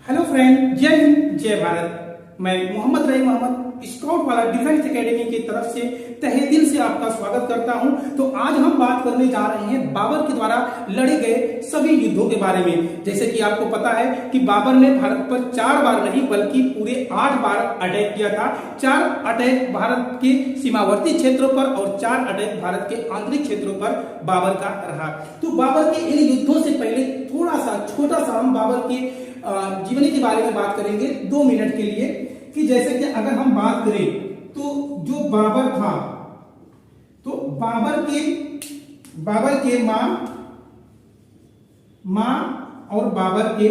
Hello friend, जय हिंद जय भारत। मैं मोहम्मद रही मोहम्मद स्काउट वाला डिफेंस एकेडमी की तरफ से तहे दिल से आपका स्वागत करता हूं। तो आज हम बात करने जा रहे हैं बाबर के द्वारा लड़े गए सभी युद्धों के बारे में। जैसे कि आपको पता है कि बाबर ने भारत पर 4 बार नहीं बल्कि पूरे 8 बार अटैक किया था। 4 अटैक भारत के सीमावर्ती क्षेत्रों पर और 4 अटैक भारत के आंतरिक क्षेत्रों पर बाबर का रहा। तो बाबर के इन युद्धों से पहले थोड़ा सा छोटा सा हम बाबर के जीवनी के बारे में बात करेंगे 2 मिनट के लिए। कि जैसे कि अगर हम बात करें तो जो बाबर था, तो बाबर के मां और बाबर के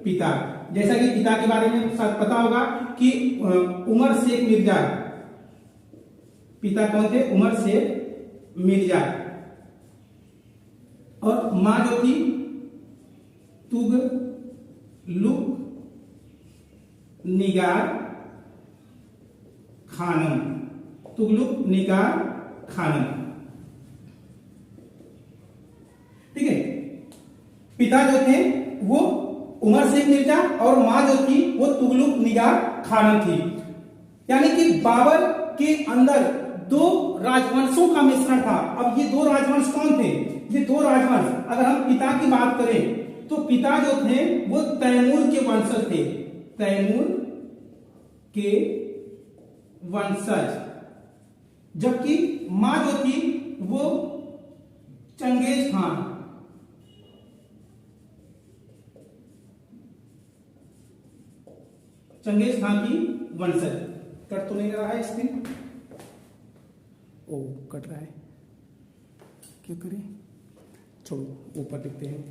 पिता, जैसा कि पिता के बारे में पता होगा कि उमर शेख मिर्जा, पिता कौन थे? उमर शेख मिर्जा। और मां जो थी तुगलुक निगार खानम, तुगलुक निगार खानम। ठीक है, पिता जो थे वो उमर शेख मिर्जा और मां जो थी वो तुगलुक निगार खानम थी। यानी कि बाबर के अंदर 2 राजवंशों का मिश्रण था। अब ये 2 राजवंश कौन थे? ये 2 राजवंश, अगर हम पिता की बात करें तो पिता जो थे वो तैमूर के वंशज थे, तैमूर के वंशज। जबकि मां जो थी वो चंगेज खान, चंगेज खान की वंशज। कट तो नहीं रहा है स्क्रीन? ओ कट रहा है, क्या करें? छोड़ो, ऊपर लिखते हैं।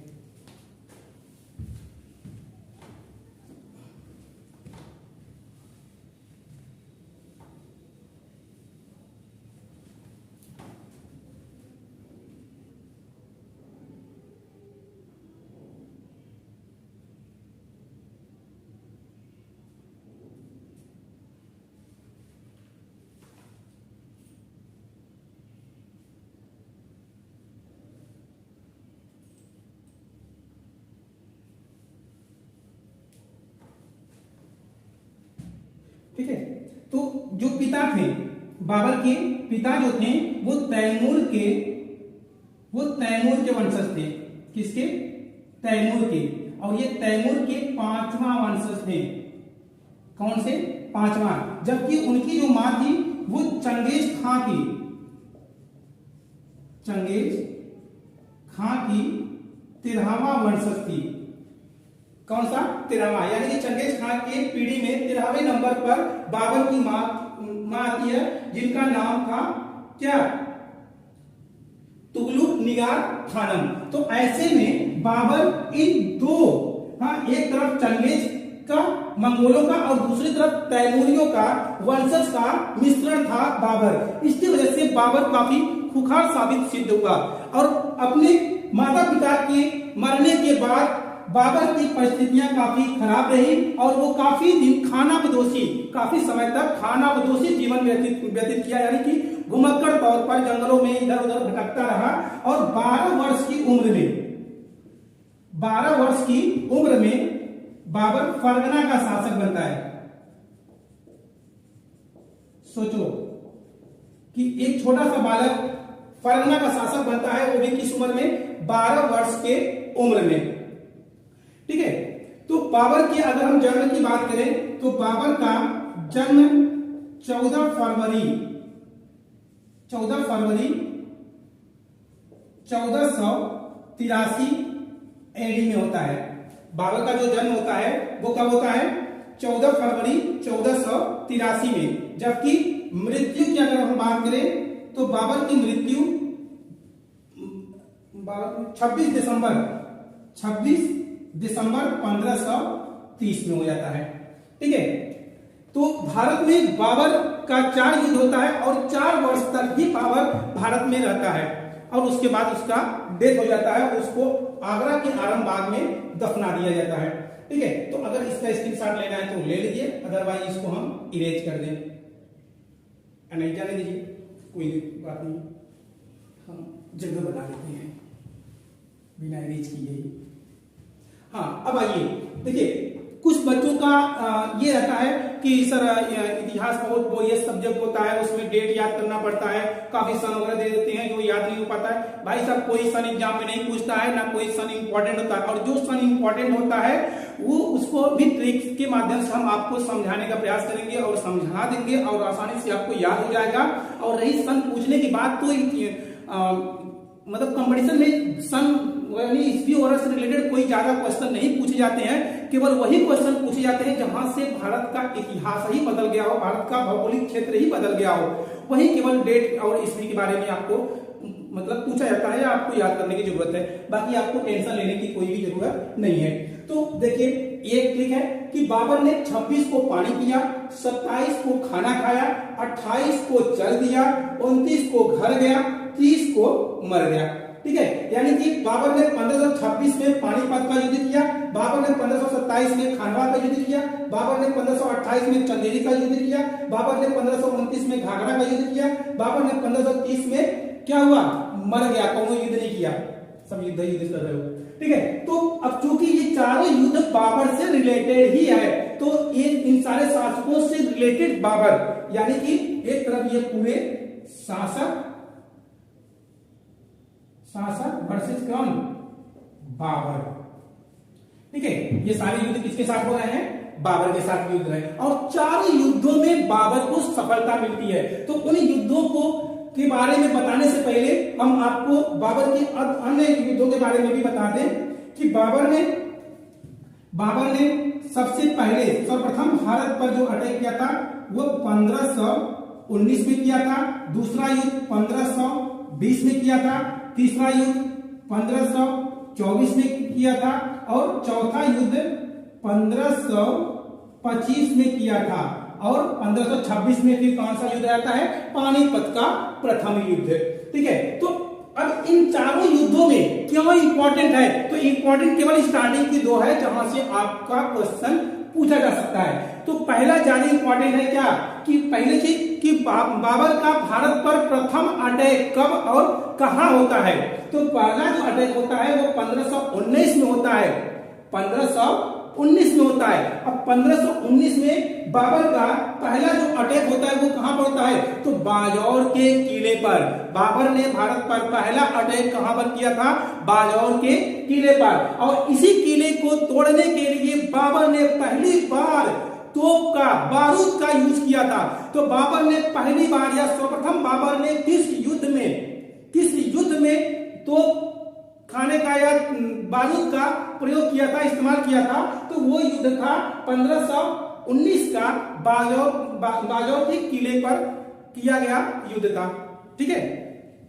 ठीक है, तो जो पिता थे, बाबर के पिता जो थे वो तैमूर के वंशज थे। किसके? तैमूर के। और ये तैमूर के 5वां वंशज थे। कौन से? 5वां। जबकि उनकी जो मां थी वो चंगेज खां की, चंगेज खां की 13वां वंशज थी। कौन सा? 13वां। यानी कि चंगेज खान के पीढ़ी में 13वें नंबर पर बाबर की मां आती है, जिनका नाम था क्या? तुगलुक निगार खानम। तो ऐसे में बाबर इन 2, एक तरफ चंगेज का, मंगोलों का, और दूसरी तरफ तैमूरियों का वंशज का मिश्रण था बाबर। इसकी वजह से बाबर काफी खुखार साबित सिद्ध हुआ। और अपने माता पिता के मरने के बाद बाबर की परिस्थितियां काफी खराब रही और वो काफी दिन काफी समय तक खानाबदोशी जीवन व्यतीत किया। यानी कि घुमक्कड़ तौर पर जंगलों में इधर उधर भटकता रहा। और 12 वर्ष की उम्र में बाबर फरगना का शासक बनता है। सोचो कि एक छोटा सा बालक फरगना का शासक बनता है, वो भी किस उम्र में? 12 वर्ष के उम्र में। ठीक है, तो बाबर की अगर हम जन्म की बात करें तो बाबर का जन्म 14 फरवरी 1483 एडी में होता है। बाबर का जो जन्म होता है वो कब होता है? 14 फरवरी 1483 में। जबकि मृत्यु की अगर हम बात करें तो बाबर की मृत्यु 26 दिसंबर 1530 में हो जाता है। ठीक है, तो भारत में बाबर का 4 युद्ध होता है और 4 वर्ष तक ही बाबर भारत में रहता है और उसके बाद उसका डेथ हो जाता है। उसको आगरा के आरामबाग में दफना दिया जाता है। ठीक है, तो अगर इसका स्क्रीनशॉट लेना है तो ले लीजिए, अदरवाइज इसको हम इरेज कर दें, नहीं जाने दीजिए, कोई बात नहीं, हम जगह बना लेते हैं बिना इरेज किए। हाँ, अब आइए देखिए, कुछ बच्चों का ये रहता है कि सर इतिहास बहुत बोरियस सब्जेक्ट होता है, उसमें डेट याद करना पड़ता है, काफी सन वगैरह दे देते हैं जो याद नहीं हो पाता है। भाई साहब कोई सन एग्जाम में नहीं पूछता है, ना कोई सन इंपॉर्टेंट होता है, और जो सन इंपॉर्टेंट होता है वो उसको भी ट्रिक्स के माध्यम से हम आपको समझाने का प्रयास करेंगे और समझा देंगे और आसानी से आपको याद हो जाएगा। और रही सन पूछने की बात, तो मतलब कंपटीशन में सन ईस्वी और से रिलेटेड कोई ज्यादा क्वेश्चन नहीं पूछे जाते हैं, केवल वही क्वेश्चन पूछे जाते हैं जहां से भारत का इतिहास ही बदल गया हो, भारत का भौगोलिक क्षेत्र ही बदल गया हो, वही केवल डेट और ईस्वी के बारे में आपको मतलब पूछा जाता है, आपको याद करने की जरूरत है। बाकी आपको टेंशन लेने की कोई भी जरूरत नहीं है। तो देखिए ये ट्रिक है कि बाबर ने 26 को पानी पिया, 27 को खाना खाया, 28 को चल दिया, 29 को घर गया, 30 को मर गया। ठीक है, यानी कि बाबर ने 1526 में पानीपत का युद्ध किया, बाबर ने 1527 में खानवा का युद्ध किया, बाबर ने 1528 में चंदेरी का युद्ध किया, बाबर ने 1529 में घाघरा का युद्ध किया, बाबर ने 1530 में क्या हुआ, मर गया, कौन युद्ध नहीं किया, सब युद्ध कर रहे हो। ठीक है, तो अब चूंकि ये चारों युद्ध बाबर से रिलेटेड ही है, तो ये इन सारे शासकों से रिलेटेड बाबर, यानी कि एक तरफ ये पूरे शासक वर्सेस कौन, बाबर। ठीक है, ये सारे युद्ध किसके साथ हो रहे हैं, बाबर के साथ युद्ध है, और चारों युद्धों में बाबर को सफलता मिलती है। तो उन युद्धों को के बारे में बताने से पहले हम आपको बाबर के अन्य युद्धों के बारे में भी बता दें कि बाबर ने सबसे पहले सर्वप्रथम भारत पर जो अटैक किया था वो 1519 में किया था, दूसरा युद्ध 1520 में किया था, तीसरा युद्ध 1524 में किया था, और चौथा युद्ध 1525 में किया था, और 1526 में फिर कौन सा युद्ध आता है, पानीपत का प्रथम युद्ध। ठीक है, तो अब इन चारों युद्धों में क्यों इंपॉर्टेंट है, तो इंपॉर्टेंट केवल स्टार्टिंग की दो है जहां से आपका क्वेश्चन पूछा जा सकता है। तो पहला ज्यादा इंपॉर्टेंट है क्या, कि पहले चीज कि बाबर का भारत पर प्रथम अटैक कब और कहां होता है। तो पहला जो अटैक होता है वो 1519 में होता है, 1519 में होता है। अब 1519 में बाबर का पहला जो अटैक होता है वो कहां पर होता है, तो बाजौर के किले पर। बाबर ने भारत पर पहला अटैक कहां पर किया था, बाजौर के किले पर, और इसी किले को तोड़ने के लिए बाबर ने पहली बार तोप का, बारूद का यूज किया था। तो बाबर ने पहली बार या सर्वप्रथम बाबर ने किस युद्ध में तोप खाने का या बारूद का प्रयोग किया था, इस्तेमाल किया था, तो वो युद्ध था 1519 का बाजौर के किले पर किया गया युद्ध था। ठीक है,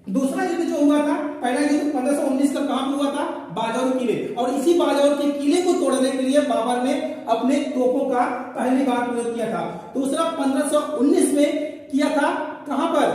दूसरा युद्ध जो हुआ था, पहला युद्ध 1519 का कहां हुआ था, बाजौर किले, और इसी बाजौर के किले को तोड़ने के लिए बाबर ने अपने तोपों का पहली बार प्रयोग किया था। दूसरा 1519 में किया था कहां पर,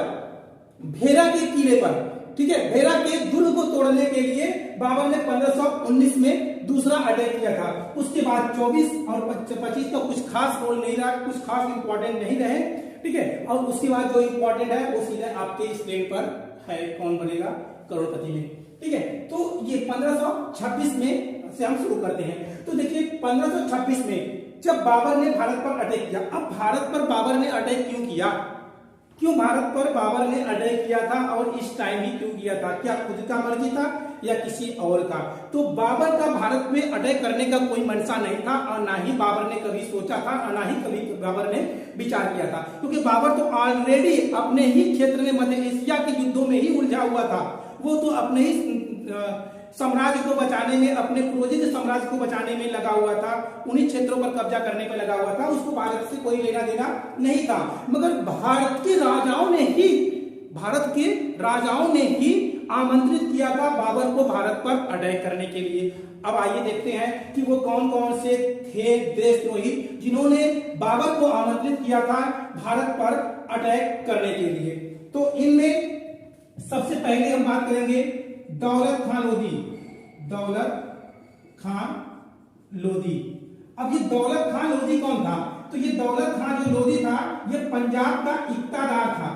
भेरा के किले पर। ठीक है, भेरा के दुर्ग को तोड़ने के लिए बाबर ने 1519 में दूसरा अटैक किया था। उसके बाद 24 और 25 का कुछ खास रोल नहीं रहा, कुछ खास इंपॉर्टेंट नहीं रहे। ठीक है, और उसके बाद जो इंपॉर्टेंट है वो सीधे आपके स्क्रीन पर है, कौन बनेगा करोड़पति में। ठीक है, तो ये 1526 में से हम शुरू करते हैं। तो देखिए 1526 में जब बाबर ने भारत पर अटैक किया, अब भारत पर बाबर ने अटैक क्यों किया, क्यों भारत पर बाबर ने अटैक किया था और इस टाइम ही क्यों किया था, क्या खुद का मर्जी था या किसी और का। तो बाबर का भारत में अटैक करने का कोई मंशा नहीं था, और ना ही बाबर ने कभी सोचा था, और ना ही कभी बाबर ने विचार किया था, क्योंकि बाबर तो ऑलरेडी अपने ही क्षेत्र में मध्य एशिया के युद्धों में ही उलझा हुआ था। वो तो अपने ही साम्राज्य को बचाने में, अपने पूर्वज साम्राज्य को बचाने में लगा हुआ था, उन्हीं क्षेत्रों पर कब्जा करने में लगा हुआ था, उसको भारत से कोई लेना देना नहीं था। मगर भारत के राजाओं ने ही आमंत्रित किया था बाबर को भारत पर अटैक करने के लिए। अब आइए देखते हैं कि वो कौन कौन से थे देशद्रोही जिन्होंने बाबर को आमंत्रित किया था भारत पर अटैक करने के लिए। तो इनमें सबसे पहले हम बात करेंगे दौलत खान लोधी। अब ये दौलत खान लोधी कौन था, तो ये दौलत खान जो लोधी था ये पंजाब का इक्तादार था।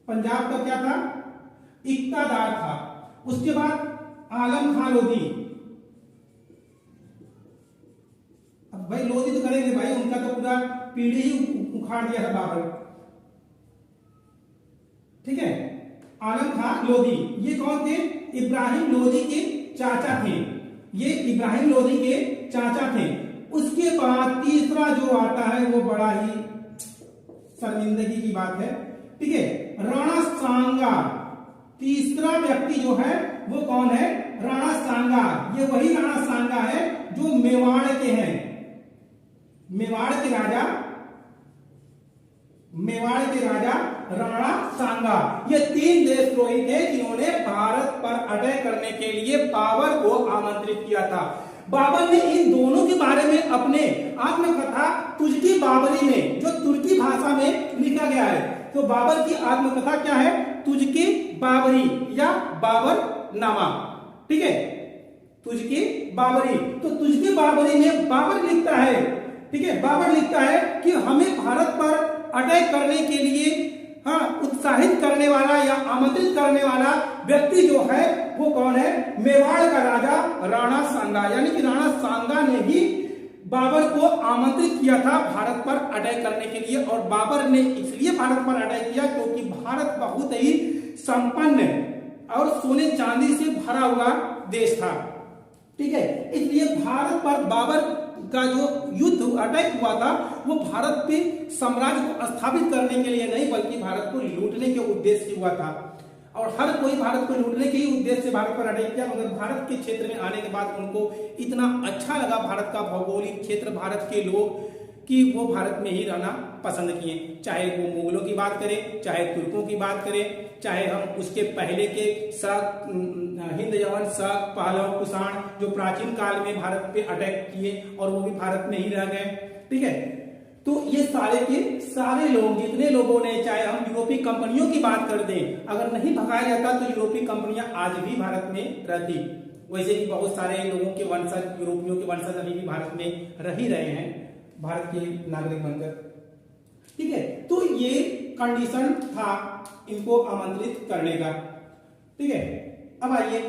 पंजाब का क्या था, इक्तादार था। उसके बाद आलम खान लोधी, भाई लोधी तो करेंगे भाई, उनका तो पूरा पीढ़ी ही उखाड़ दिया था बाबर। ठीक है, आलम खां लोधी, ये कौन थे? इब्राहिम लोधी के चाचा थे, ये इब्राहिम लोधी के चाचा थे। उसके बाद तीसरा जो आता है वो बड़ा ही शर्मिंदगी की बात है। ठीक है, राणा सांगा, तीसरा व्यक्ति जो है वो कौन है? राणा सांगा। ये वही राणा सांगा है जो मेवाड़ के हैं, मेवाड़ के राजा, मेवाड़ के राजा राणा सांगा। ये 3 देशद्रोही थे जिन्होंने भारत पर अटैक करने के लिए बाबर को आमंत्रित किया था। बाबर ने इन दोनों के बारे में अपने आत्मकथा तुर्की बाबरी में, जो तुर्की भाषा में लिखा गया है, तो बाबर की आत्मकथा क्या है? तुर्की बाबरी या बाबर नामा। ठीक है, तुर्की बाबरी। तो तुर्की बाबरी में बाबर लिखता है, ठीक है, बाबर लिखता है कि हमें भारत पर अटैक करने के लिए उत्साहित करने वाला या आमंत्रित करने वाला व्यक्ति जो है वो कौन है? मेवाड़ का राजा राणा सांगा। यानी कि राणा सांगा ने ही बाबर को आमंत्रित किया था भारत पर अटैक करने के लिए। और बाबर ने इसलिए भारत पर अटैक किया क्योंकि भारत बहुत ही संपन्न और सोने चांदी से भरा हुआ देश था। ठीक है, इसलिए भारत पर बाबर का जो युद्ध अटैक हुआ था वो भारत पे साम्राज्य को स्थापित करने के लिए नहीं, बल्कि भारत को लूटने के उद्देश्य से हुआ था। और हर कोई भारत को लूटने के ही उद्देश्य से भारत पर अटैक किया। मगर भारत के क्षेत्र में आने के बाद उनको इतना अच्छा लगा भारत का भौगोलिक क्षेत्र, भारत के लोग, कि वो भारत में ही रहना पसंद किए। चाहे वो मुगलों की बात करें, चाहे तुर्कों की बात करें, चाहे हम उसके पहले के शक, हिंद यवन, शक, पहलव, कुषाण जो प्राचीन काल में भारत पे अटैक किए और वो भी भारत में ही रह गए। ठीक है, तो ये सारे के सारे लोग, जितने लोगों ने, चाहे हम यूरोपीय कंपनियों की बात कर दें, अगर नहीं भगाया जाता तो यूरोपीय कंपनियां आज भी भारत में रहती। वैसे भी बहुत सारे लोगों के वंशज, यूरोपियों के वंशज अभी भी भारत में रह ही रहे हैं, भारत के नागरिक बनकर। ठीक है, तो ये कंडीशन था इनको आमंत्रित करने का। ठीक है, अब आइए,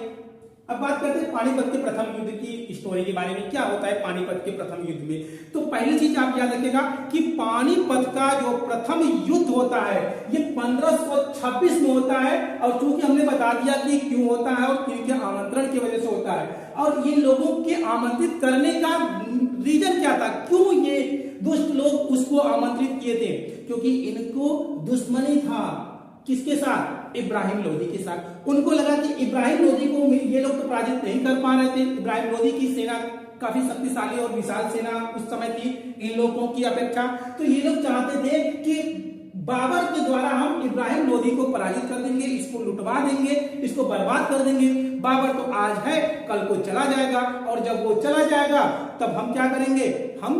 अब बात करते हैं पानीपत के प्रथम युद्ध की स्टोरी के बारे में। क्या होता है पानीपत के प्रथम युद्ध में? तो पहली चीज आप याद रखिएगा कि पानीपत का जो प्रथम युद्ध होता है ये 1526 में होता है। और चूंकि हमने बता दिया कि क्यों होता है और किनके आमंत्रण की वजह से होता है, और ये लोगों के आमंत्रित करने का रीजन क्या था, क्यों ये दुष्ट लोग उसको आमंत्रित किए थे? क्योंकि इनको दुश्मनी था किसके साथ? इब्राहिम लोधी के साथ। उनको लगा कि इब्राहिम लोधी को ये लोग तो पराजित नहीं कर पा रहे थे। इब्राहिम लोधी की सेना काफी शक्तिशाली और विशाल सेना उस समय थी इन लोगों की अपेक्षा। तो ये लोग चाहते थे कि बाबर के द्वारा हम इब्राहिम लोधी को पराजित कर देंगे, इसको लुटवा देंगे, इसको बर्बाद कर देंगे। बाबर तो आज है, कल को चला जाएगा, और जब वो चला जाएगा तब हम क्या करेंगे? हम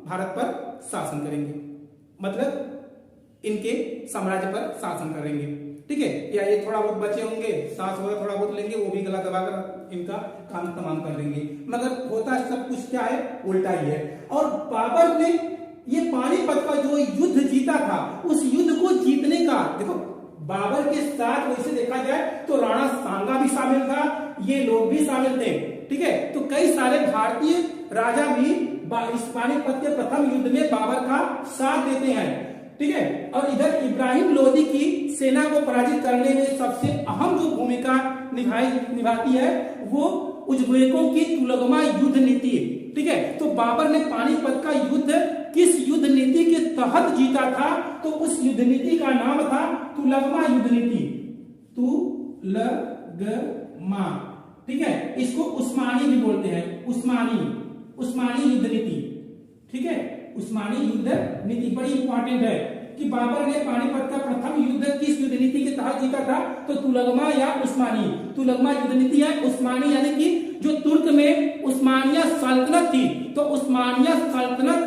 भारत पर शासन करेंगे, मतलब इनके साम्राज्य पर शासन करेंगे। ठीक है, या ये थोड़ा बहुत बचे होंगे, सांस वगैरह थोड़ा बहुत लेंगे, वो भी गला दबाकर इनका काम तमाम कर देंगे। मगर होता सब कुछ क्या है? उल्टा ही है। और बाबर ने ये पानीपत का जो युद्ध जीता था, उस युद्ध को जीतने का, देखो बाबर के साथ वैसे देखा जाए तो राणा सांगा भी शामिल था, ये लोग भी शामिल थे। ठीक है, तो कई सारे भारतीय राजा भी इस पानीपत के प्रथम युद्ध में बाबर का साथ देते हैं। ठीक है, और इधर इब्राहिम लोधी की सेना को पराजित करने में सबसे अहम जो भूमिका निभाती है वो उज़्बेकों की तुलगमा युद्ध नीति। ठीक है, तो बाबर ने पानीपत का युद्ध किस युद्ध नीति के तहत जीता था? तो उस युद्ध नीति का नाम था तुलगमा युद्ध नीति, तुलगमा। ठीक है, इसको उस्मानी भी बोलते हैं, उस्मानी युद्ध नीति। ठीक है, उस्मानी युद्ध नीति बड़ी इंपॉर्टेंट है कि बाबर ने पानीपत का प्रथम युद्ध किस युद्ध नीति के तहत जीता था? तो तुलगमा या उस्मानी। तुलगमा युद्ध नीति है उस्मानी, यानी कि जो तुर्क में उस्मानिया सल्तनत थी, तो उस्मानिया सल्तनत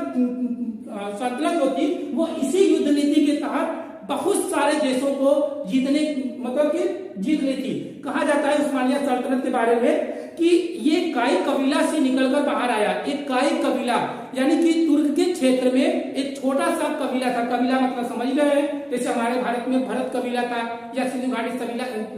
जो थी वो इसी युद्ध नीति के तहत बहुत सारे देशों को जीतने, मतलब कि जीत ली थी। कहा जाता है उस्मानिया सल्तनत के बारे में कि ये काई कबीला से निकलकर बाहर आया। एक काई कबीला यानी कि तुर्क के क्षेत्र में एक छोटा सा कबीला था। कबीला मतलब समझ गए, जैसे हमारे भारत में भरत कबीला था या सिंधु घाटी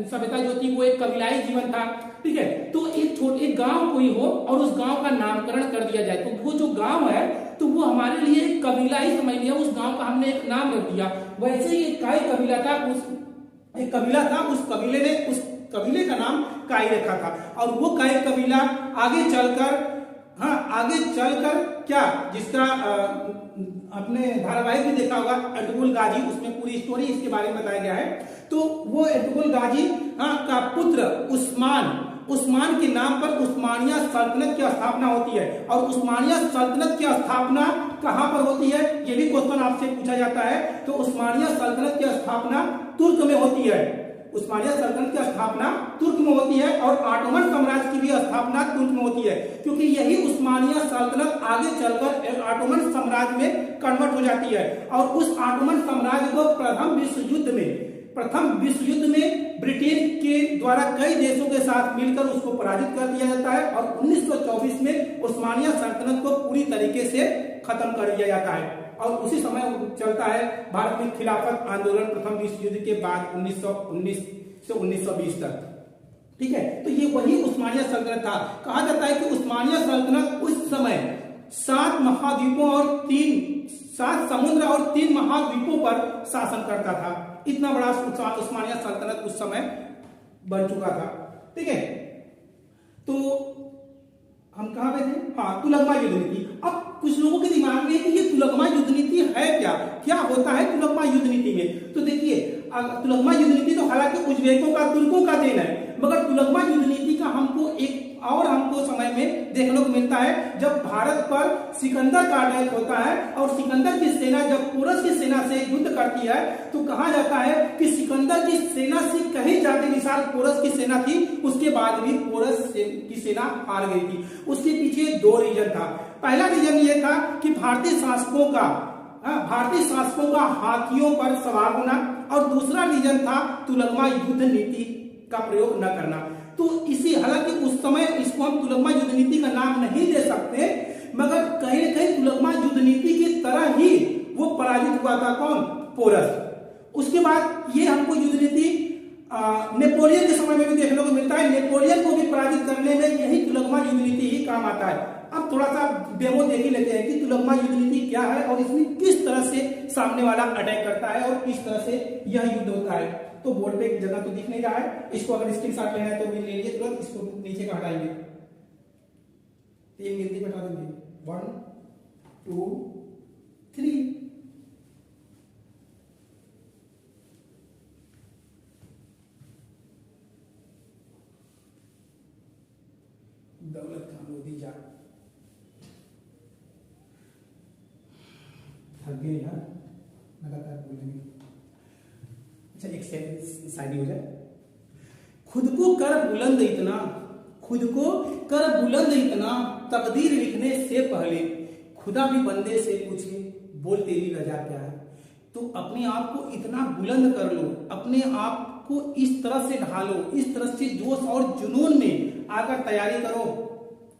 सभ्यता जो थी वो एक कबीलाई जीवन था। ठीक है, तो एक छोटे एक गांव कोई हो और उस गांव का नामकरण कर दिया जाए, तो वो जो गांव है तो वो हमारे लिए एक कबीला ही समझ लिया, उस गांव का हमने एक नाम रख दिया। वैसे ही एक काय कबीला था, एक कबीला था, उस कबीले ने उस कबीले का नाम काय रखा था। और वो काय कबीला आगे चलकर, हाँ आगे चलकर क्या, जिसका अपने धारावाहिक भी देखा होगा अर्तुगरुल गाजी, उसमें पूरी स्टोरी इसके बारे में बताया गया है। तो वो अर्तुगरुल गाजी का पुत्र उस्मान के नाम पर उस्मानिया सल्तनत की स्थापना होती है। और उस्मानिया सल्तनत की स्थापना कहां पर होती है, ये भी क्वेश्चन आपसे पूछा जाता है। तो उस्मानिया सल्तनत की स्थापना तुर्क में होती है, उस्मानिया सल्तनत की स्थापना तुर्क में होती है। और ऑटोमन साम्राज्य की भी स्थापना तुर्क में होती है, क्योंकि यही उस्मानिया सल्तनत आगे चलकर ऑटोमन साम्राज्य में कन्वर्ट हो जाती है। और उस ऑटोमन साम्राज्य को प्रथम विश्व युद्ध में ब्रिटेन के द्वारा कई देशों के साथ मिलकर उसको पराजित कर दिया जाता है। और 1924 में उस्मानिया सल्तनत को पूरी तरीके से खत्म कर दिया जाता है। और उसी समय चलता है भारत में खिलाफत आंदोलन प्रथम विश्व युद्ध के बाद 1919 से 1920 तक। ठीक है, तो ये वही उस्मानिया सल्तनत था। कहा जाता है कि उस्मानिया सल्तनत उस समय 7 महाद्वीपों और 7 समुद्र और 3 महाद्वीपों पर शासन करता था। इतना बड़ा उस्मानिया सल्तनत उस समय बन चुका था। ठीक है, तो हम कहां पे थे, हाँ तुलगमा युद्ध नीति। अब कुछ लोगों के दिमाग में कि ये तुलगमा युद्ध नीति है क्या होता है तुलगमा युद्ध नीति में। तो देखिए, तुलगमा युद्ध नीति तो हालांकि उज्बेकों का, तुर्कों का देन है, मगर तुलगमा युद्ध नीति का हमको समय में देखने को मिलता है जब भारत पर सिकंदर का अटैक होता है। और सिकंदर की सेना जब पोरस की सेना से युद्ध करती है, तो कहा जाता है कि सिकंदर की सेना से कहीं ज्यादा विशाल पोरस की सेना थी, उसके बाद भी पोरस की सेना हार गई थी। उसके पीछे 2 रीजन था। पहला रीजन ये था कि भारतीय शासकों का हाथियों पर सवार होना, और दूसरा रीजन था तुलगमा युद्ध नीति का प्रयोग न करना। तो इसी, हालांकि उस समय इसको हम तुलगमा युद्ध नीति का नाम नहीं दे सकते, मगर कहीं न कहीं तुलगमा युद्ध नीति की तरह ही वो पराजित हुआ था। कौन? पोरस। उसके बाद ये हमको युद्ध नीति नेपोलियन के समय में भी देखने को मिलता है। नेपोलियन को भी पराजित करने में यही तुलगमा युद्ध नीति ही काम आता है। अब थोड़ा सा डेमो देख ही लेते हैं कि तुलगमा युद्ध नीति क्या है और इसमें किस तरह से सामने वाला अटैक करता है और किस तरह से यह युद्ध होता है। तो बोर्ड पे एक जगह तो दिख नहीं रहा है, इसको अगर स्क्रीनशॉट लेना है तो भी ले लीजिए तुरंत, इसको नीचे का हटाएंगे, 3 गिनती बता देंगे, 1 2 3। दौलत खान लोधी जा थक गए यार, लगातार बोलेंगे। अच्छा, एक साइड हो जाए। खुद को कर बुलंद इतना तकदीर लिखने से पहले खुदा भी बंदे से पूछे बोल तेरी रजा क्या है। तो अपने आप को इतना बुलंद कर लो, अपने आप को इस तरह से ढालो, इस तरह से जोश और जुनून में आकर तैयारी करो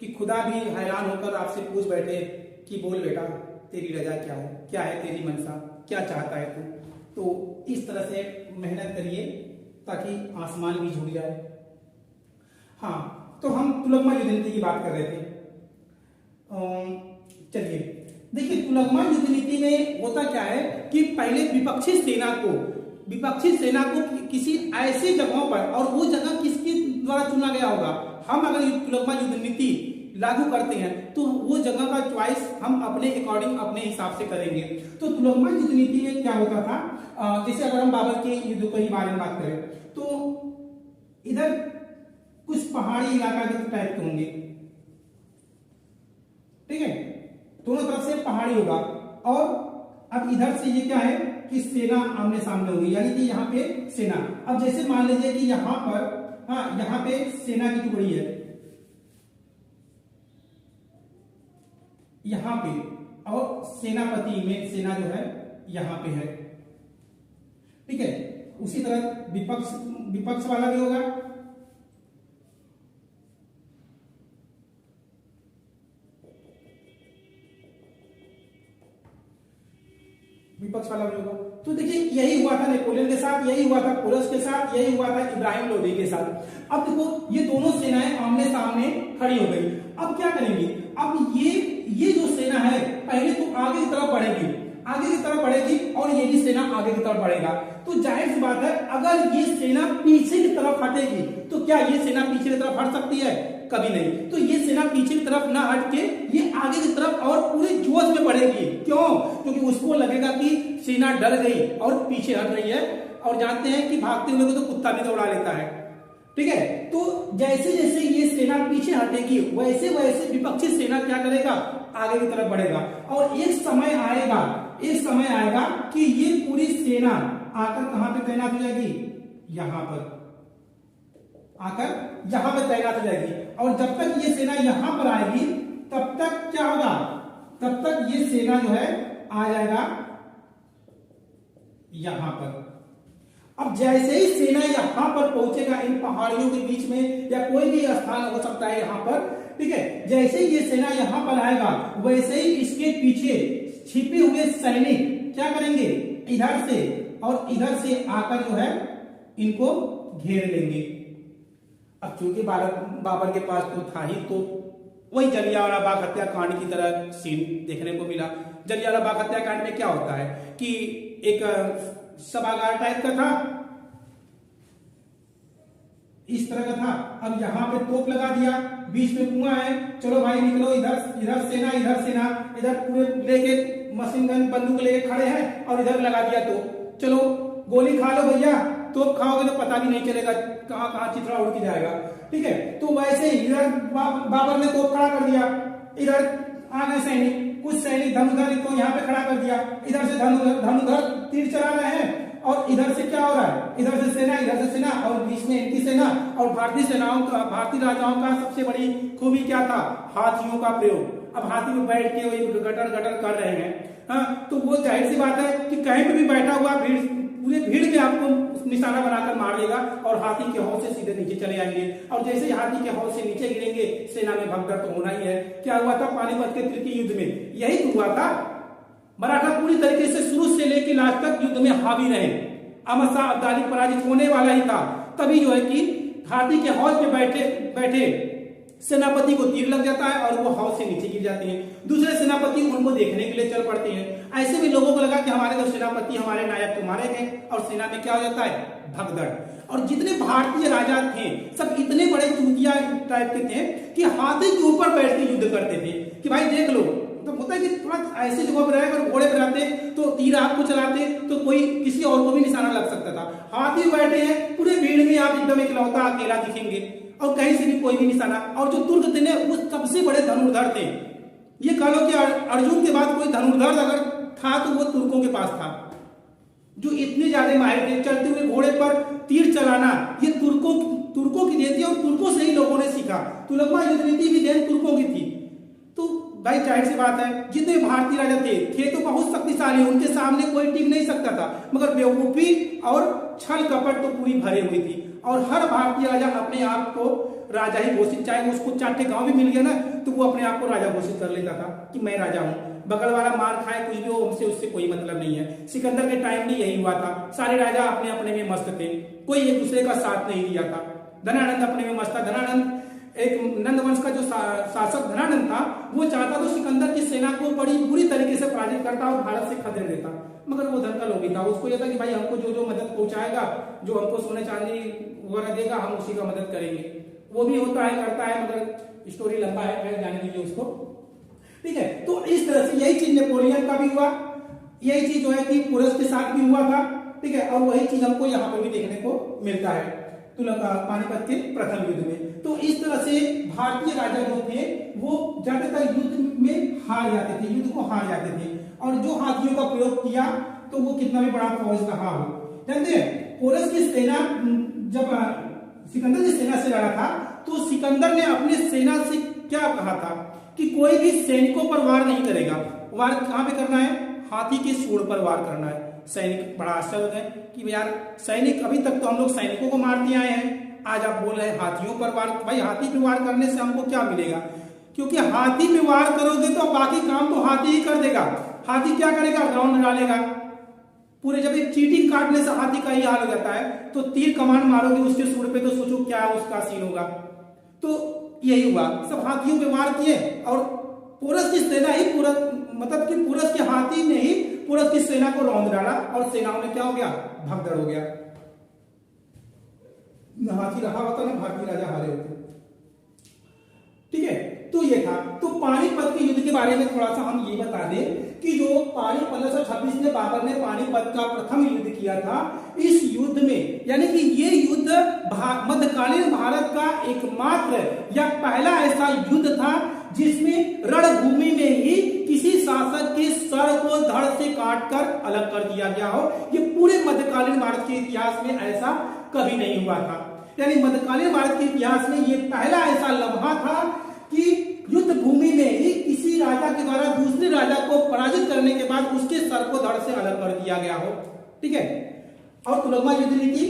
कि खुदा भी हैरान होकर आपसे पूछ बैठे कि बोल बेटा तेरी रजा क्या है तेरी मनसा, क्या चाहता है तू। तो इस तरह से मेहनत करिए ताकि आसमान भी झुक जाए। हाँ, तो हम तुलगमा युद्ध नीति की बात कर रहे थे। चलिए देखिए, तुलगमा युद्ध नीति में होता क्या है कि पहले विपक्षी सेना को किसी ऐसी जगहों पर, और वो जगह किसके द्वारा चुना गया होगा, हम अगर तुलगमा युद्ध नीति लागू करते हैं तो वो जगह का चॉइस हम अपने अकॉर्डिंग अपने हिसाब से करेंगे। तो तुलगमा युद्ध नीति में क्या होता था, जैसे अगर हम बाबर के युद्ध के बारे में बात करें तो इधर कुछ पहाड़ी इलाका के टाइप के होंगे, ठीक है, दोनों तरफ से पहाड़ी होगा। और अब इधर से ये क्या है कि सेना आमने सामने होगी, यानी कि यहाँ पे सेना। अब जैसे मान लीजिए कि यहाँ पर, हाँ यहाँ पे सेना की टुकड़ी है यहाँ पे, और सेनापति में सेना जो है यहाँ पे है, ठीक है। उसी तरह विपक्ष वाला भी होगा, विपक्ष वाला भी होगा। तो देखिए यही हुआ था नेपोलियन के साथ, यही हुआ था पोरस के साथ, यही हुआ था इब्राहिम लोदी के साथ। अब देखो ये दोनों सेनाएं आमने सामने में खड़ी हो गई। अब क्या करेंगे, अब ये जो सेना है पहले तो आगे की तरफ बढ़ेगी, आगे की तरफ बढ़ेगी और ये भी सेना आगे की तरफ बढ़ेगा। तो जाहिर सी बात है अगर ये सेना पीछे की तरफ हटेगी तो क्या ये सेना पीछे की तरफ हट सकती है? कभी नहीं। तो ये सेना पीछे की तरफ ना हट के ये आगे की तरफ और पूरे जोश में बढ़ेगी। क्यों? क्योंकि उसको लगेगा कि सेना डर गई और पीछे हट रही है, और जानते हैं कि भागते हुए को तो कुत्ता भी दौड़ा लेता है। ठीक है, तो जैसे जैसे ये सेना पीछे हटेगी वैसे वैसे विपक्षी सेना क्या करेगा, आगे की तरफ बढ़ेगा। और एक समय आएगा कि ये पूरी सेना आकर कहां पे तैनात हो जाएगी, यहां पर आकर यहां पर तैनात हो जाएगी। और जब तक ये सेना यहां पर आएगी तब तक क्या होगा, तब तक ये सेना जो है आ जाएगा यहां पर। अब जैसे ही सेना यहां पर पहुंचेगा इन पहाड़ियों के बीच में या कोई भी स्थान हो सकता है यहां पर, ठीक है, जैसे ही ये सेना यहां पर आएगा वैसे ही इसके पीछे छिपे हुए सैनिक क्या करेंगे, इधर से और इधर से आकर जो है इनको घेर लेंगे। अब चूंकि बाबर के पास तो था ही, तो वही जलियांवाला बाग हत्याकांड की तरह सीन देखने को मिला। जलियांवाला बाग हत्याकांड में क्या होता है कि एक सभागार टाइप का था, इस तरह का था। अब यहां पे तोप लगा दिया, बीच में कुआं है, चलो भाई निकलो, इधर सेना इधर पूरे लेके मशीन गन बंदूक लेके खड़े हैं और इधर लगा दिया तो चलो गोली खा लो भैया, तोप खाओगे तो पता भी नहीं चलेगा कहां कहां चिथड़ा उड़ के जाएगा। ठीक है, तो वैसे ही इधर बाबर ने तोप खड़ा कर दिया, इधर आ गए सैनिक, कुछ सैनिक धनुधर को यहाँ पे खड़ा कर दिया, इधर से धनुधर तीर चला रहे हैं और इधर से क्या हो रहा है, इधर से सेना और बीच में इनकी सेना। और भारतीय राजाओं का सबसे बड़ी खूबी क्या था, हाथियों का प्रयोग। अब हाथी में बैठ के वो गटर गटर कर रहे हैं, हाँ, तो वो जाहिर सी बात है कि कहीं पे भी बैठा हुआ पूरे भीड़ में आपको निशाना बनाकर मार देगा और हाथी के हौस से सीधे नीचे चले आएंगे। और जैसे ही हाथी के हौस से नीचे गिरेंगे सेना में भगदड़ तो होना ही है। क्या हुआ था पानीपत के तृतीय युद्ध में, यही तो हुआ था। मराठा पूरी तरीके से शुरू से लेकर लास्ट तक युद्ध में हावी रहे, अहमद शाह अब्दाली पराजित होने वाला ही था। तभी जो है कि हाथी के हौज में बैठे सेनापति को तीर लग जाता है और वो हौज से नीचे गिर जाते हैं। दूसरे सेनापति उनको देखने के लिए चल पड़ते हैं। ऐसे में लोगों को लगा कि हमारे जो सेनापति हमारे नायक को मारे गए और सेना में क्या हो जाता है, भगदड़। और जितने भारतीय राजा थे सब इतने बड़े चूतिया टाइप के थे कि हाथी के ऊपर बैठ के युद्ध करते थे कि भाई देख लो। तो होता है कि थोड़ा ऐसी जगह पर रहे, अगर घोड़े पर आते तो तीर आपको चलाते तो कोई किसी और को भी निशाना लग सकता था। हाथी बैठे हैं, पूरे भीड़ में आप एकदम इकलौता अकेला दिखेंगे और कहीं से भी कोई भी निशाना। और जो तुर्क थे ना वो सबसे बड़े धनुर्धर थे। ये कह लो कि अर्जुन के बाद कोई धनुर्धर अगर था तो वो तुर्कों के पास था, जो इतने ज्यादा माहिर थे। चलते हुए घोड़े पर तीर चलाना ये तुर्कों की देन थी और तुर्कों से ही लोगों ने सीखा। तुलकमा युद्ध नीति भी देन तुर्कों की थी। तो भाई जाहिर सी बात है जितने भारतीय राजा थे तो बहुत शक्तिशाली, उनके सामने कोई टिक नहीं सकता था। मगर बेवकूफी और छल कपट तो पूरी भरी हुई थी। और हर भारतीय राजा अपने आप को राजा ही घोषित, चाहे उसको 4 गांव भी मिल गया ना तो वो अपने आप को राजा घोषित कर लेता था कि मैं राजा हूं। बगल वाला मार खाए कुछ भी हो, हमसे उससे कोई मतलब नहीं है। सिकंदर के टाइम भी यही हुआ था, सारे राजा अपने अपने में मस्त थे, कोई एक दूसरे का साथ नहीं दिया था। धनानंद अपने में मस्त था। धनानंद एक नंद वंश का जो शासक धनानंद था वो चाहता तो सिकंदर की सेना को बड़ी बुरी तरीके से पराजित करता और भारत से खदेड़ देता। मगर वो धन का लोभी था, उसको यह था कि भाई हमको जो मदद पहुंचाएगा, जो हमको सोने चांदी वगैरह देगा, हम उसी का मदद करेंगे। वो भी होता है, करता है, मगर स्टोरी लंबा है, जाने दीजिए उसको। ठीक है, तो इस तरह से यही चीज नेपोलियन का भी हुआ, यही चीज जो है कि पुरस के साथ भी हुआ था। ठीक है, और वही चीज हमको यहाँ पे भी देखने को मिलता है पानीपत के प्रथम युद्ध में। तो इस तरह से भारतीय राजा जो थे वो ज्यादातर युद्ध में हार जाते थे, युद्ध को हार जाते थे। और जो हाथियों का प्रयोग किया तो वो कितना भी बड़ा फौज रहा हो। जानते हैं पोरस की सेना जब सिकंदर की सेना से लड़ा था तो सिकंदर ने अपनी सेना से क्या कहा था कि कोई भी सैनिकों पर वार नहीं करेगा। वार कहां पे करना है, हाथी के सूंड पर वार करना है। सैनिक बड़ा आश्चर्य होते हैं कि यार सैनिक, अभी तक तो हम लोग सैनिकों को मारते आए हैं, आज आप बोल रहे हैं हाथियों पर वार। भाई हाथी पे वार करने से हमको क्या मिलेगा, क्योंकि हाथी पे वार करोगे तो बाकी काम तो हाथी ही कर देगा। हाथी क्या करेगा, राउंड डालेगा पूरे। जब एक चींटी काटने से हाथी का ही हाल हो जाता है तो तीर कमान मारोगे उसके सूंड पे तो सोचो क्या उसका सीन होगा। तो यही हुआ, सब हाथियों पे वार किए और पोरस की सेना ही मतलब कि पोरस के हाथी ने ही पोरस की सेना को रौंद डाला और सेनाओं ने क्या हो गया, भगदड़ हो गया। न हाथी रहा होता ना भारतीय राजा हारे होते। ठीक है, तो ये था। तो पानीपत के युद्ध के बारे में थोड़ा सा हम ये बता दें कि जो 1526 में बाबर ने पानीपत का प्रथम युद्ध किया था, इस युद्ध में यानी कि ये युद्ध मध्यकालीन भारत का एकमात्र या पहला ऐसा युद्ध था जिसमें रणभूमि में ही किसी शासक के सर को धड़ से काटकर अलग कर दिया गया हो। ये पूरे मध्यकालीन भारत के इतिहास में ऐसा कभी नहीं हुआ था। यानी मध्यकालीन भारत के इतिहास में ये पहला ऐसा लम्हा था कि युद्ध भूमि में ही किसी राजा के द्वारा दूसरे राजा को पराजित करने के बाद उसके सर को धड़ से अलग कर दिया गया हो। ठीक है, और तुलगमा युद्ध नीति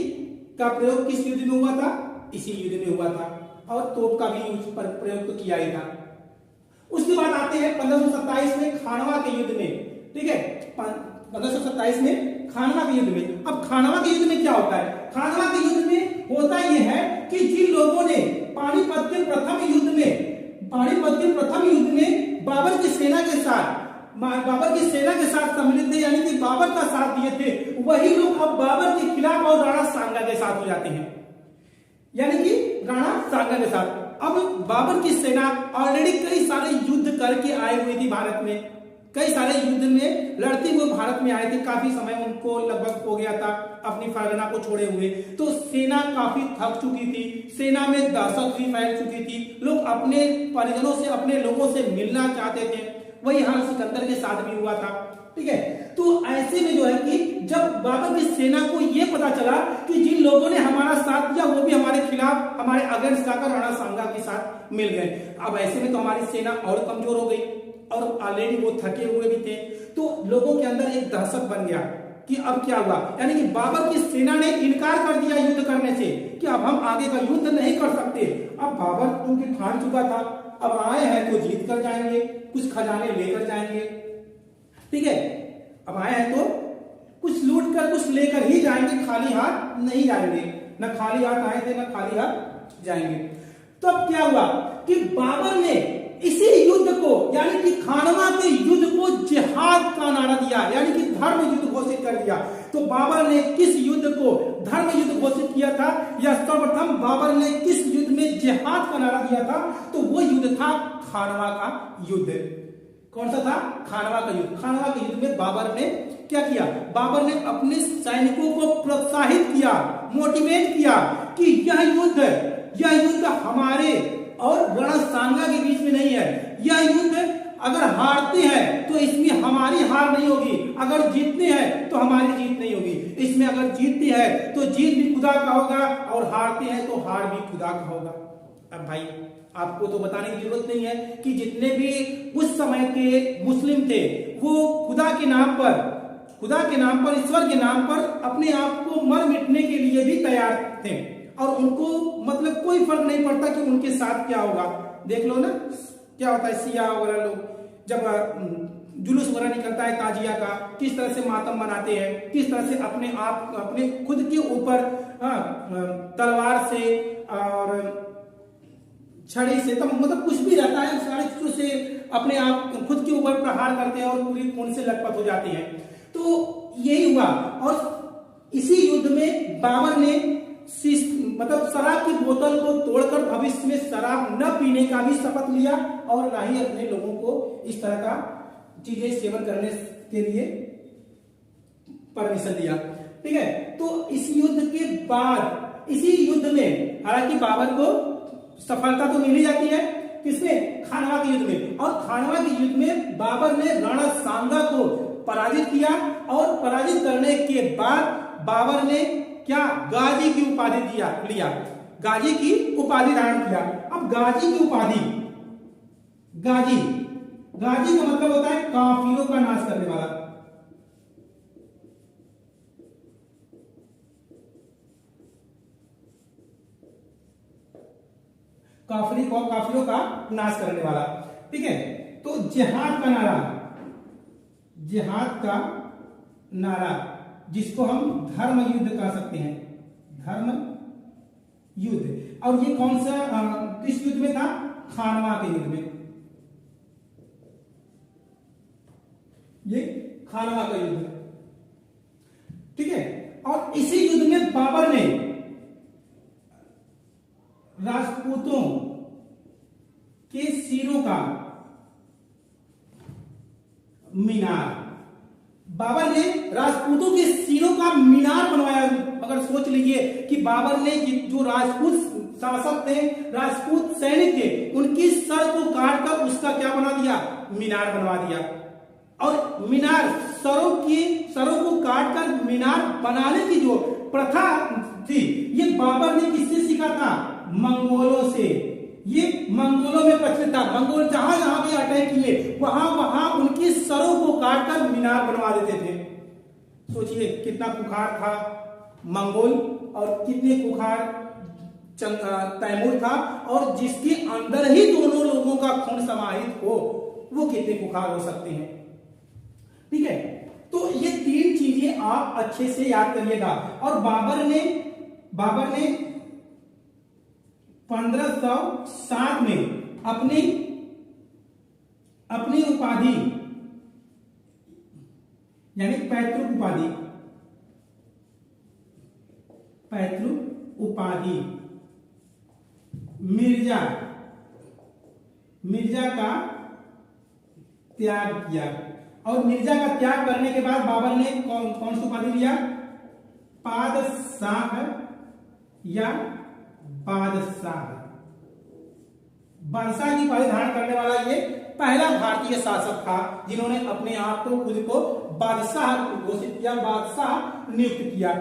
का प्रयोग किस युद्ध में हुआ था, इसी युद्ध में हुआ था, और तोप का भी प्रयोग तो किया ही था। उसके बाद आते हैं 1527 में खानवा के युद्ध में। ठीक है, 1527 में खानवा के युद्ध में। अब खानवा के युद्ध में क्या होता है, खानवा के युद्ध में होता यह है कि जिन लोगों ने पानीपत के प्रथम युद्ध में बाबर की सेना के साथ सम्मिलित थे, यानी कि बाबर का साथ दिए थे, वही लोग अब बाबर के खिलाफ और राणा सांगा के साथ हो जाते हैं, यानी कि राणा सांगा के साथ। अब बाबर की सेना ऑलरेडी कई सारे युद्ध करके आए हुए थी भारत में, कई सारे युद्ध में लड़ते हुए भारत में आए थे, काफी समय उनको लगभग हो गया था अपनी फरगना को छोड़े हुए, तो सेना काफी थक चुकी थी, सेना में दहशत भी फैल चुकी थी, लोग अपने परिजनों से, अपने लोगों से मिलना चाहते थे। वही हाल सिकंदर के साथ भी हुआ था। ठीक है, तो ऐसे में जो है कि जब बाबर की सेना को यह पता चला कि जिन लोगों ने हमारा साथ दिया वो भी हमारे खिलाफ, हमारे अगेंस्ट जाकर राणा सांगा के साथ मिल गए, अब ऐसे में तो हमारी सेना और कमजोर हो गई और ऑलरेडी वो थके हुए भी थे, तो लोगों के अंदर एक दहशत बन गया कि अब क्या हुआ। यानी कि बाबर की सेना ने इनकार कर दिया युद्ध करने से कि अब हम आगे का युद्ध नहीं कर सकते। अब बाबर क्योंकि ठान चुका था, अब आए हैं तो जीत कर जाएंगे, कुछ खजाने लेकर जाएंगे। ठीक है, अब आए हैं तो कुछ लूट कर कुछ लेकर ही जाएंगे, खाली हाथ नहीं जाएंगे, न खाली हाथ आए थे न खाली हाथ जाएंगे। तो अब क्या हुआ कि बाबर ने इसी युद्ध को यानी कि खानवा के युद्ध को जिहाद का नारा दिया, यानी कि धर्म युद्ध घोषित कर दिया। तो बाबर ने किस युद्ध को धर्म युद्ध घोषित किया था, या सर्वप्रथम बाबर ने किस युद्ध में जिहाद का नारा दिया था, तो वो युद्ध था खानवा का युद्ध। कौन सा था, खानवा का युद्ध। खानवा के युद्ध में बाबर ने क्या किया, बाबर ने अपने सैनिकों को प्रोत्साहित किया, मोटिवेट किया कि यह युद्ध हमारे और राणा सांगा के बीच में नहीं है, यह युद्ध अगर हारते हैं तो इसमें हमारी हार नहीं होगी, अगर जीतते हैं तो हमारी जीत नहीं होगी, इसमें अगर जीतते हैं तो जीत भी खुदा का होगा और हारते हैं तो हार भी खुदा का होगा। अब भाई आपको तो बताने की जरूरत नहीं है कि जितने भी उस समय के मुस्लिम थे वो खुदा के नाम पर, ईश्वर के नाम पर अपने आप को मर मिटने के लिए भी तैयार थे, और उनको मतलब कोई फर्क नहीं पड़ता कि उनके साथ क्या होगा। देख लो ना क्या होता है, सिया वगैरह लोग जब जुलूस वगैरह निकलता है ताजिया का, किस तरह से मातम मनाते हैं, किस तरह से अपने खुद के ऊपर तलवार से और छड़ी से, तो मतलब कुछ भी रहता है सारे चीजों से अपने आप खुद के ऊपर प्रहार करते हैं और पूरी खून से लथपथ हो जाते हैं। तो यही हुआ, और इसी युद्ध में बाबर ने मतलब शराब की बोतल को तोड़कर भविष्य में शराब न पीने का भी शपथ लिया और ना ही अपने लोगों को इस तरह का चीजें सेवन करने के लिए परमिशन दिया। ठीक है, तो इस युद्ध के बाद, इसी युद्ध में हालांकि बाबर को सफलता तो मिल ही जाती है, किसमें, खानवा के युद्ध में, और खानवा के युद्ध में बाबर ने राणा सांगा को पराजित किया, और पराजित करने के बाद बाबर ने क्या, गाजी की उपाधि लिया, गाजी की उपाधि धारण किया। अब गाजी की उपाधि, गाजी का मतलब होता है काफिरों का नाश करने वाला। काफिरों का नाश करने वाला। ठीक है, तो जिहाद का नारा जिसको हम धर्म युद्ध कह सकते हैं, धर्म युद्ध। और ये कौन सा किस युद्ध में था? खानवा के युद्ध में। ये खानवा का युद्ध, ठीक है। और इसी युद्ध में बाबर ने राजपूतों के सिरों का मीनार, बाबर ने राजपूतों के सिरों का मीनार बनवाया। अगर सोच लीजिए कि बाबर ने जो राजपूत शासक थे, राजपूत सैनिक थे, उनकी सर को काटकर उसका क्या बना दिया? मीनार बनवा दिया। और मीनार सरों को काटकर मीनार बनाने की जो प्रथा थी, ये बाबर ने किससे सीखा था? मंगोलों से। ये मंगोलों में प्रचलित था। मंगोल जहां जहां भी अटैक किए वहां वहां उनकी सरों को काटकर मीनार बनवा देते थे। सोचिए कितना खुखार था मंगोल और कितने खुखार तैमूर था, और जिसके अंदर ही दोनों लोगों का खून समाहित हो, वो कितने खुखार हो सकते हैं, ठीक है। तो ये तीन चीजें आप अच्छे से याद करिएगा। और बाबर ने 1507 में अपनी उपाधि यानी पैतृक उपाधि मिर्जा का त्याग किया। और मिर्जा का त्याग करने के बाद बाबर ने कौन सी उपाधि लिया? पादशाह या बादशाह की उपाधि धारण करने वाला ये पहला भारतीय शासक था जिन्होंने अपने आप को खुद को बादशाह घोषित किया, बादशाह नियुक्त किया,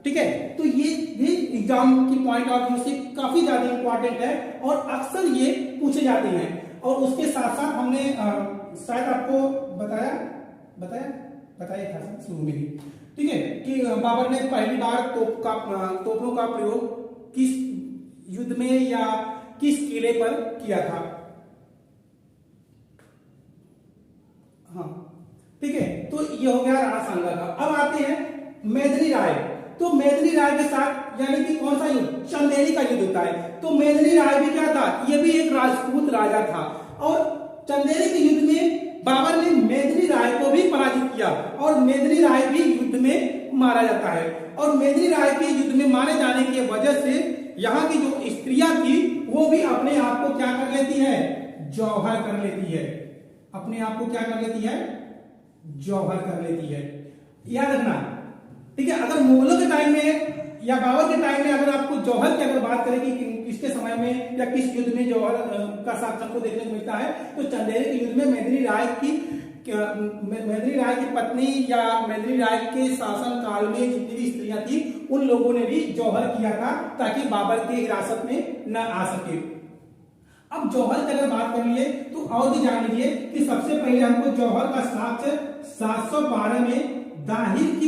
ठीक है। तो ये भी एग्जाम की पॉइंट ऑफ व्यू से काफी ज्यादा इंपॉर्टेंट है और अक्सर ये पूछे जाते हैं। और उसके साथ साथ हमने शायद आपको बताया था शुरू में ही, ठीक है, कि बाबर ने पहली बार तोपों का प्रयोग किस युद्ध में या किस किले पर किया था। हाँ, ठीक है। तो ये हो गया राणा सांगा का। अब आते हैं मेदिनी राय। तो मेदिनी राय के साथ यानी कि कौन सा युद्ध? चंदेरी का युद्ध होता है। तो मेदिनी राय भी क्या था? ये भी एक राजपूत राजा था। और चंदेरी के युद्ध में बाबर ने मेदिनी राय को भी पराजित किया और मेदिनी राय भी युद्ध में मारा जाता है। और मेदिनी राय के युद्ध में मारे जाने की वजह से यहाँ की जो स्त्रियां थी वो भी अपने आप को क्या कर लेती है? जौहर कर लेती है। अपने आप को क्या कर लेती है? जौहर कर लेती है। याद रखना, ठीक है। अगर मुगलों के टाइम में या बाबर के टाइम में अगर आपको जौहर की अगर बात करें कि किसके समय में या किस युद्ध में जौहर का साक्ष्य को देखने को मिलता है, तो चंदेरी के युद्ध में मेदिनी राय की पत्नी या मेदिनी राय के शासन काल में जितनी भी स्त्रियां थी उन लोगों ने भी जौहर किया था ताकि बाबर के हिरासत में न आ सके। अब जौहर की अगर बात कर लिए तो और भी जान लीजिए कि सबसे पहले हमको जौहर का साक्ष्य 712 में दाहिर की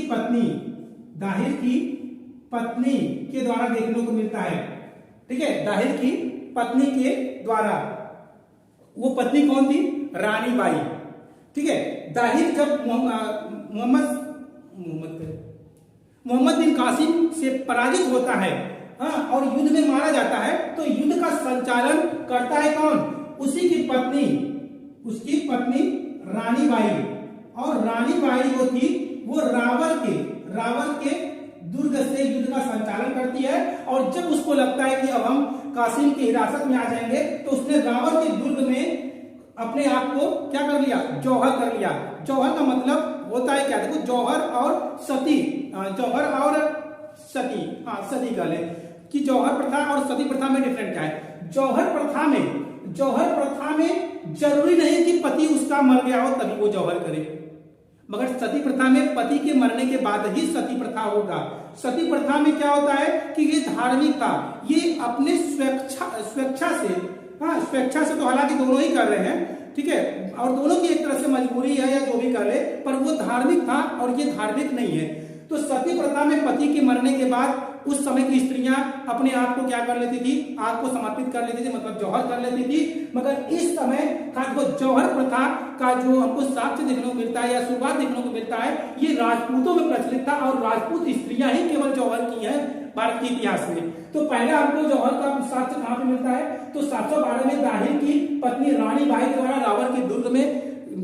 पत्नी के द्वारा देखने को मिलता है, ठीक है। दाहिर की पत्नी के द्वारा, वो पत्नी कौन थी? रानी बाई, ठीक है। दाहिर जब मोहम्मद बिन कासिम से पराजित होता है, हाँ, और युद्ध में मारा जाता है, तो युद्ध का संचालन करता है कौन? उसकी पत्नी रानी बाई। और रानी बाई जो थी वो रावल के दुर्ग से युद्ध का संचालन करती है। और जब उसको लगता है कि अब हम कासिम की हिरासत में आ जाएंगे, तो उसने रावल के दुर्ग में अपने आप को क्या कर लिया? जौहर कर लिया। जौहर का मतलब होता है क्या? देखो, जौहर और सती, सती का ले कि जौहर प्रथा और सती प्रथा में डिफरेंट क्या है? जौहर प्रथा में जरूरी नहीं कि पति उसका मर गया हो तभी वो जौहर करे, मगर सती प्रथा में पति के मरने के बाद ही सती प्रथा होगा। सती प्रथा में क्या होता है कि ये धार्मिक था, ये अपने स्वेच्छा से तो हालांकि दोनों ही कर रहे हैं, ठीक है, और दोनों की एक तरह से मजबूरी है या जो भी कर ले, पर वो धार्मिक था और ये धार्मिक नहीं है। तो सती प्रथा में पति के मरने के बाद उस समय की स्त्रियां अपने आप को क्या कर लेती थी? आग को समर्पित कर लेती थी, मतलब जौहर कर लेती थी। मगर इस समय का जो जौहर प्रथा का जो हमको साक्ष्य देखने को मिलता है या शुरुआत देखने को मिलता है, ये राजपूतों में प्रचलित था और राजपूत स्त्रियां ही केवल जौहर की हैं, भारत के इतिहास में। तो पहला हमको जौहर का साक्ष्य कहाँ पे मिलता है? तो 712 में दाहिर की पत्नी रानी बाई द्वारा लाहौर के दुर्ग में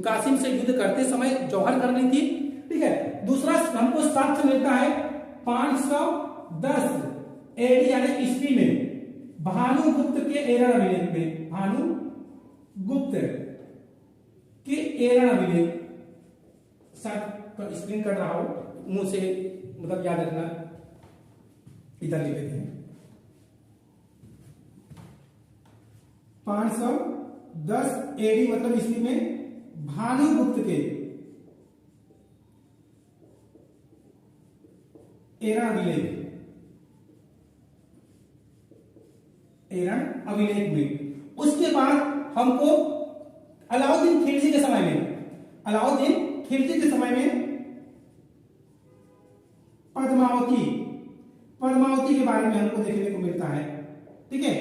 कासिम से युद्ध करते समय जौहर कर रही थी। ठीक है। दूसरा हमको साक्ष्य मिलता है 510 एडी यानी ईस्वी में भानुगुप्त के एरण अभिलेख में, भानुगुप्त के एरण अभिलेख, स्क्रीन कर रहा हूं मुंह से, मतलब याद रखना, इधर लिख लेते हैं। 510 एडी मतलब ईस्वी में भानुगुप्त के एरण अभिलेख में। उसके बाद हमको अलाउद्दीन खिलजी के समय में, पद्मावती के बारे में हमको देखने को मिलता है। ठीक है।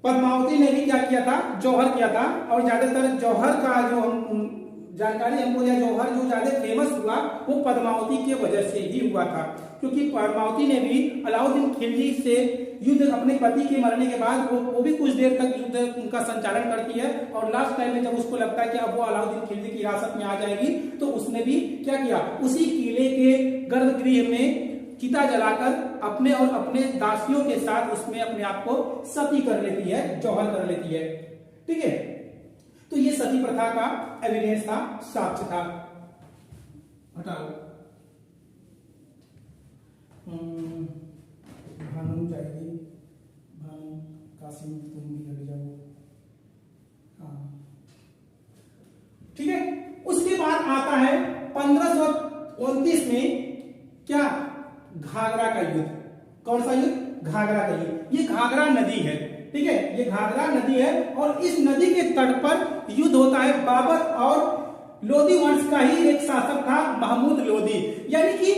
पद्मावती ने भी क्या किया था? जौहर किया था। और ज्यादातर जौहर का जो हम जानकारी हमको, या जौहर जो ज्यादा फेमस हुआ वो पद्मावती के वजह से ही हुआ था, क्योंकि पद्मावती ने भी अलाउद्दीन खिलजी से युद्ध अपने पति के मरने के बाद वो भी कुछ देर तक युद्ध उनका संचालन करती है, और लास्ट टाइम में जब उसको लगता है कि अब वो अलाउद्दीन खिलजी की हिरासत में आ जाएगी, तो उसने भी क्या किया? उसी किले के गर्भगृह में चिता जलाकर अपने और अपने दासियों के साथ उसमें अपने आप को सती कर लेती है, जौहर कर लेती है। ठीक है। तो ये सती प्रथा का एविडेंस था, साक्ष्य था। हटाओ, भानु जाएगी, भानु कासिम तुम भी लग जाओ। हाँ ठीक है। उसके बाद आता है 1529 में क्या? घाघरा का युद्ध। कौन सा युद्ध? घाघरा का युद्ध। ये घाघरा नदी है। ठीक है। ये घाघरा नदी है और इस नदी के तट पर युद्ध होता है। बाबर और लोधी वंश का ही एक शासक था, महमूद लोधी। यानी कि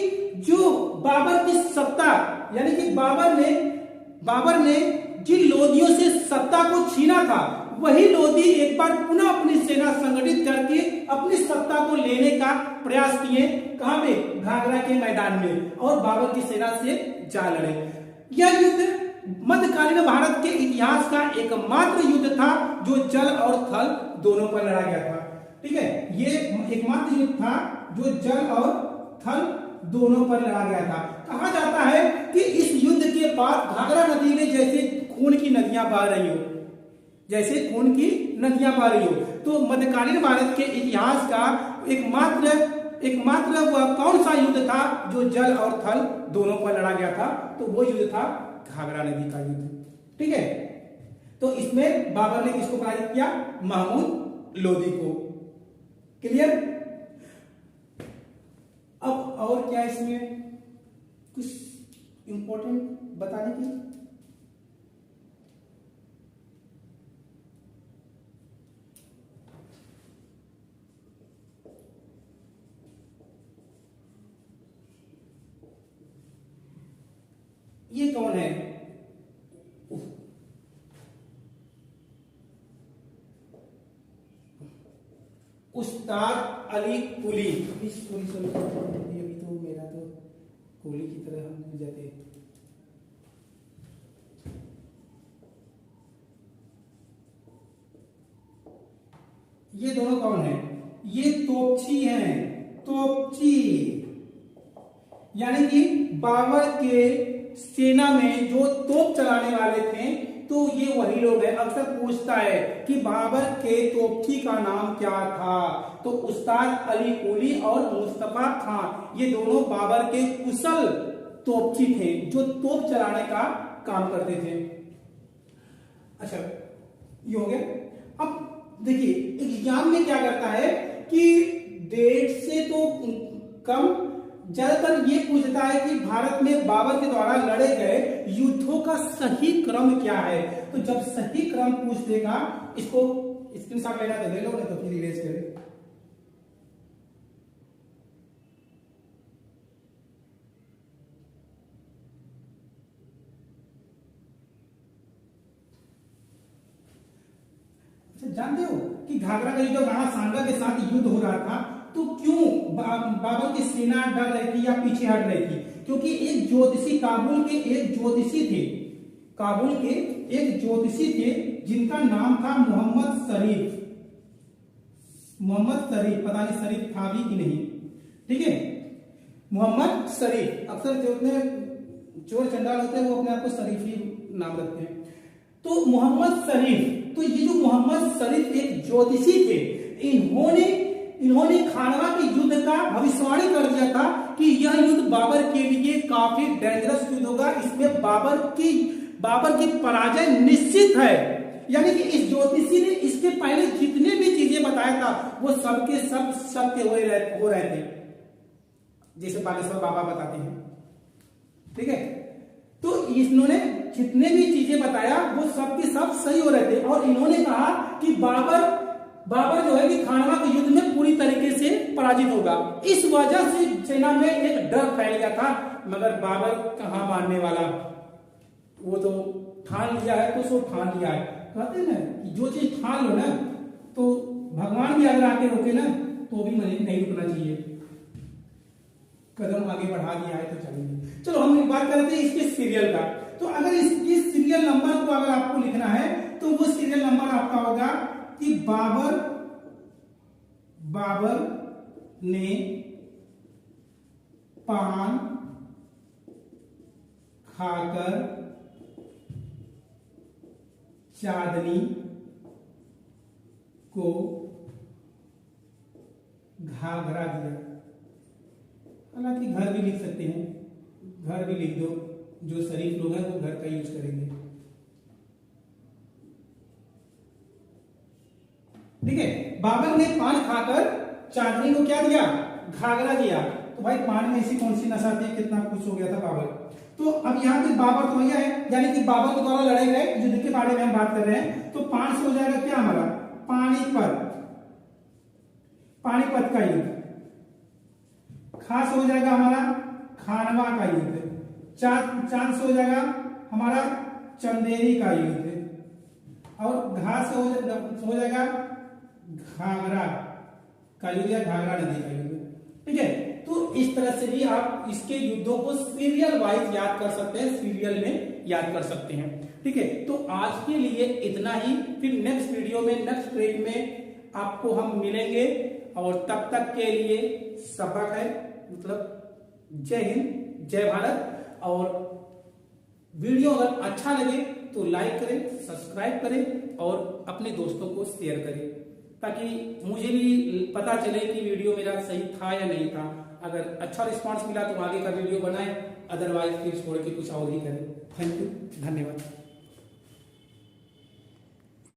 जो बाबर की सत्ता, यानी कि बाबर ने जिन लोधियों से सत्ता को छीना था, वही लोधी एक बार पुनः अपनी सेना संगठित करके अपनी सत्ता को लेने का प्रयास किए। कहां पे? घाघरा के मैदान में, और बाबर की सेना से जा लड़े। यह युद्ध मध्यकालीन भारत के इतिहास का एकमात्र युद्ध था जो जल और थल दोनों पर लड़ा गया था। ठीक है। ये एकमात्र युद्ध था जो जल और थल दोनों पर लड़ा गया था। कहा जाता है कि इस युद्ध के बाद घाघरा नदी में जैसे खून की नदियां बह रही हो, तो मध्यकालीन भारत के इतिहास का एकमात्र वह कौन सा युद्ध था जो जल और थल दोनों पर लड़ा गया था? तो वो युद्ध था घाघरा नदी का युद्ध। ठीक है। तो इसमें बाबर ने किसको पराजित किया? महमूद लोधी को। क्लियर? अब और क्या इसमें कुछ इंपॉर्टेंट बताने की? ये कौन है? उस्ताद अली कुली। इस कुली से अभी तो मेरा तो कुली की तरह हम भूल जाते। ये दोनों कौन है? ये तोपची हैं। तोपची यानी कि बाबर के सेना में जो तोप चलाने वाले थे, तो ये वही लोग हैं। अक्सर पूछता है कि बाबर के तोपची का नाम क्या था? तो उस्ताद अली कुली और मुस्तफा खान, ये दोनों बाबर के कुशल तोपची थे जो तोप चलाने का काम करते थे। अच्छा, ये हो गया। अब देखिए एग्जाम में क्या करता है कि 1.5 से तो कम, ज्यादातर ये पूछता है कि भारत में बाबर के द्वारा लड़े गए युद्धों का सही क्रम क्या है। तो जब सही क्रम पूछ देगा, इसको स्क्रीनशॉट लेना तो ले लो, नहीं तो फिर इरेज करें। अच्छा, जानते हो कि घाघरा का युद्ध राणा सांगा के साथ युद्ध हो रहा था, तो क्यों बाबर की सेना डर रही थी या पीछे हट रही थी? क्योंकि एक ज्योतिषी काबुल के एक ज्योतिषी थे, काबुल के एक ज्योतिषी थे जिनका नाम था मोहम्मद शरीफ। मोहम्मद शरीफ, पता नहीं शरीफ था भी कि नहीं, ठीक है, मोहम्मद शरीफ। अक्सर जो इतने चोर चंडाल होते हैं वो अपने आप को शरीफ ही नाम रखते हैं। तो मोहम्मद शरीफ, तो ये जो मोहम्मद शरीफ एक ज्योतिषी थे, इन्होंने खानवा के युद्ध का भविष्यवाणी कर दिया था कि यह युद्ध बाबर के लिए काफी डेंजरस युद्ध होगा, इसमें बाबर की पराजय निश्चित है। यानी कि इस ज्योतिषी ने इसके पहले जितने भी चीजें बताया था वो सबके सब सत्य हो रहे थे, जैसे बालेश्वर बाबा बताते हैं, ठीक है। तो इन्होंने जितने भी चीजें बताया वो सबके सब सही हो रहे थे, और इन्होंने कहा कि बाबर जो है कि खानवा के युद्ध में पूरी तरीके से पराजित होगा। इस वजह से सेना में एक डर फैल गया था, मगर बाबर कहां मानने वाला, वो तो ठान लिया है तो सो ठान लिया है। कहते हैं ना कि जो चीज ठान लो ना, तो भगवान भी अगर आके रोके ना तो भी नहीं रुकना चाहिए, कदम आगे बढ़ा दिया है तो चलिए। चलो हम बात करते हैं इसके सीरियल का। तो अगर इसके सीरियल नंबर को अगर आपको लिखना है तो वो सीरियल नंबर आपका होगा कि बाबर ने पान खाकर चांदनी को घाघरा दिया। हालांकि घर भी लिख सकते हैं, घर भी लिख दो, जो शरीफ लोग हैं वो घर का यूज करेंगे, ठीक है। बाबर ने पान खाकर चांदनी को क्या दिया, घाघरा दिया। तो भाई पान में ऐसी कौन सी नशा थी, कितना खुश हो गया था बाबर। तो अब यहाँ पे बाबर तो भैया है, यानी कि बाबर के द्वारा लड़े गए युद्ध के बारे में हम बात कर रहे हैं। तो पान से हो जाएगा क्या हमारा, पानीपत का युद्ध। खास हो जाएगा हमारा खानवा का युद्ध। चांद से हो जाएगा हमारा चंदेरी का युद्ध, और घास से हो जाएगा घाघरा का युद्ध या घाघरा नदी का युद्ध, ठीक है। तो इस तरह से भी आप इसके युद्धों को सीरियल वाइज याद कर सकते हैं, सीरियल में याद कर सकते हैं, ठीक है। तो आज के लिए इतना ही, फिर नेक्स्ट वीडियो में नेक्स्ट ट्रेक में आपको हम मिलेंगे, और तब तक के लिए सबक है, मतलब जय हिंद जय भारत। और वीडियो अगर अच्छा लगे तो लाइक करें, सब्सक्राइब करें और अपने दोस्तों को शेयर करें, ताकि मुझे भी पता चले कि वीडियो मेरा सही था या नहीं था। अगर अच्छा रिस्पांस मिला तो आगे का वीडियो बनाएं, अदरवाइज फिर छोड़ के कुछ और ही करें। थैंक यू, धन्यवाद।